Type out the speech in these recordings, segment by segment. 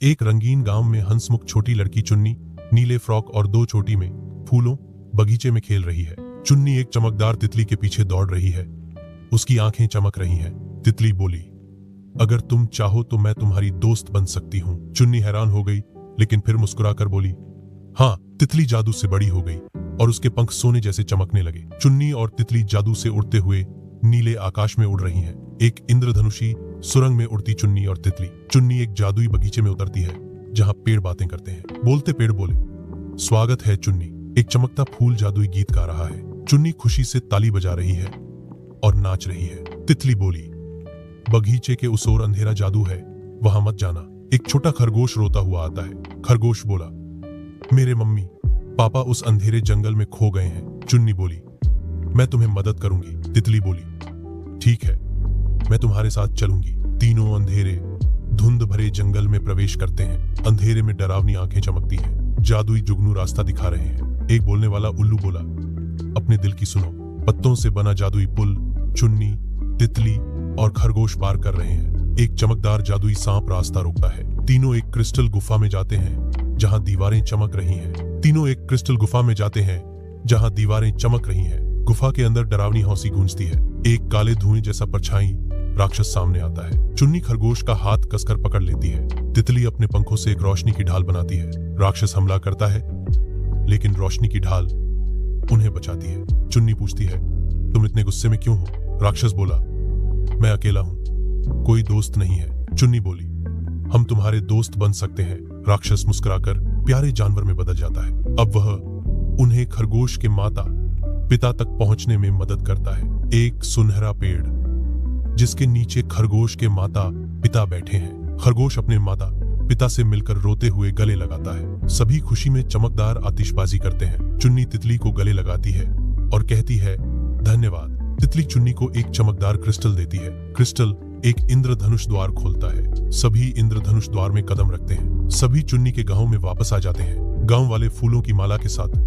एक रंगीन गांव में हंसमुख छोटी लड़की चुन्नी नीले फ्रॉक और दो चोटी में फूलों बगीचे में खेल रही है। चुन्नी एक चमकदार तितली के पीछे दौड़ रही है। उसकी आंखें चमक रही हैं। तितली बोली, अगर तुम चाहो तो मैं तुम्हारी दोस्त बन सकती हूँ। चुन्नी हैरान हो गई, लेकिन फिर मुस्कुराकर बोली, हाँ। तितली जादू से बड़ी हो गई और उसके पंख सोने जैसे चमकने लगे। चुन्नी और तितली जादू से उड़ते हुए नीले आकाश में उड़ रही हैं। एक इंद्रधनुषी सुरंग में उड़ती चुन्नी और तितली। चुन्नी एक जादुई बगीचे में उतरती है जहां पेड़ बातें करते हैं। बोलते पेड़ बोले, स्वागत है चुन्नी। एक चमकता फूल जादुई गीत गा रहा है। चुन्नी खुशी से ताली बजा रही है और नाच रही है। तितली बोली, बगीचे के उस ओर अंधेरा जादू है, वहां मत जाना। एक छोटा खरगोश रोता हुआ आता है। खरगोश बोला, मेरे मम्मी पापा उस अंधेरे जंगल में खो गए हैं। चुन्नी बोली, मैं तुम्हें मदद करूंगी। तितली बोली, ठीक है, मैं तुम्हारे साथ चलूंगी। तीनों अंधेरे धुंध भरे जंगल में प्रवेश करते हैं। अंधेरे में डरावनी आंखें चमकती हैं। जादुई जुगनू रास्ता दिखा रहे हैं। एक बोलने वाला उल्लू बोला, अपने दिल की सुनो। पत्तों से बना जादुई पुल चुन्नी, तितली और खरगोश पार कर रहे हैं। एक चमकदार जादुई सांप रास्ता रोकता है। तीनों एक क्रिस्टल गुफा में जाते हैं जहां दीवारें चमक रही हैं। तीनों एक क्रिस्टल गुफा में जाते हैं जहां दीवारें चमक रही हैं। गुफा के अंदर डरावनी हौंसी गूंजती है। एक काले धुएं जैसा परछाई राक्षस सामने आता है। चुन्नी खरगोश का हाथ कसकर पकड़ लेती है। तितली अपने पंखों से एक रोशनी की ढाल बनाती है। राक्षस हमला करता है, लेकिन रोशनी की ढाल उन्हें बचाती है। चुन्नी पूछती है, तुम इतने गुस्से में क्यों हो? राक्षस बोला, मैं अकेला हूं, कोई दोस्त नहीं है। चुन्नी बोली, हम तुम्हारे दोस्त बन सकते हैं। राक्षस मुस्कुराकर प्यारे जानवर में बदल जाता है। अब वह उन्हें खरगोश के माता पिता तक पहुंचने में मदद करता है। एक सुनहरा पेड़ जिसके नीचे खरगोश के माता पिता बैठे हैं। खरगोश अपने माता पिता से मिलकर रोते हुए गले लगाता है। सभी खुशी में चमकदार आतिशबाजी करते हैं। चुन्नी तितली को गले लगाती है और कहती है, धन्यवाद। तितली चुन्नी को एक चमकदार क्रिस्टल देती है। क्रिस्टल एक इंद्रधनुष द्वार खोलता है। सभी इंद्रधनुष द्वार में कदम रखते हैं। सभी चुन्नी के गांव में वापस आ जाते हैं। गांव वाले फूलों की माला के साथ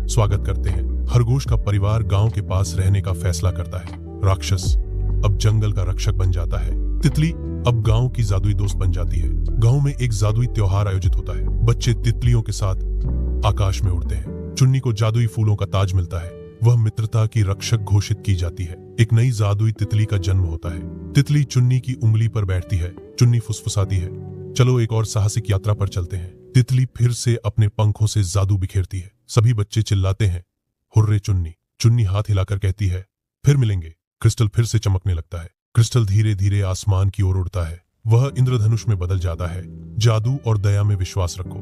स्वागत करते हैं। खरगोश का परिवार गांव के पास रहने का फैसला करता है। राक्षस अब जंगल का रक्षक बन जाता है। तितली अब गांव की जादुई दोस्त बन जाती है। गांव में एक जादुई त्योहार आयोजित होता है। बच्चे तितलियों के साथ आकाश में उड़ते हैं। चुन्नी को जादुई फूलों का ताज मिलता है। वह मित्रता की रक्षक घोषित की जाती है। एक नई जादुई तितली का जन्म होता है। तितली चुन्नी की उंगली पर बैठती है। चुन्नी फुसफुसाती है, चलो एक और साहसिक यात्रा पर चलते हैं। तितली फिर से अपने पंखों से जादू बिखेरती है। सभी बच्चे चिल्लाते हैं, हुर्रे चुन्नी। चुन्नी हाथ हिलाकर कहती है, फिर मिलेंगे। क्रिस्टल फिर से चमकने लगता है। क्रिस्टल धीरे धीरे आसमान की ओर उड़ता है। वह इंद्रधनुष में बदल जाता है। जादू और दया में विश्वास रखो।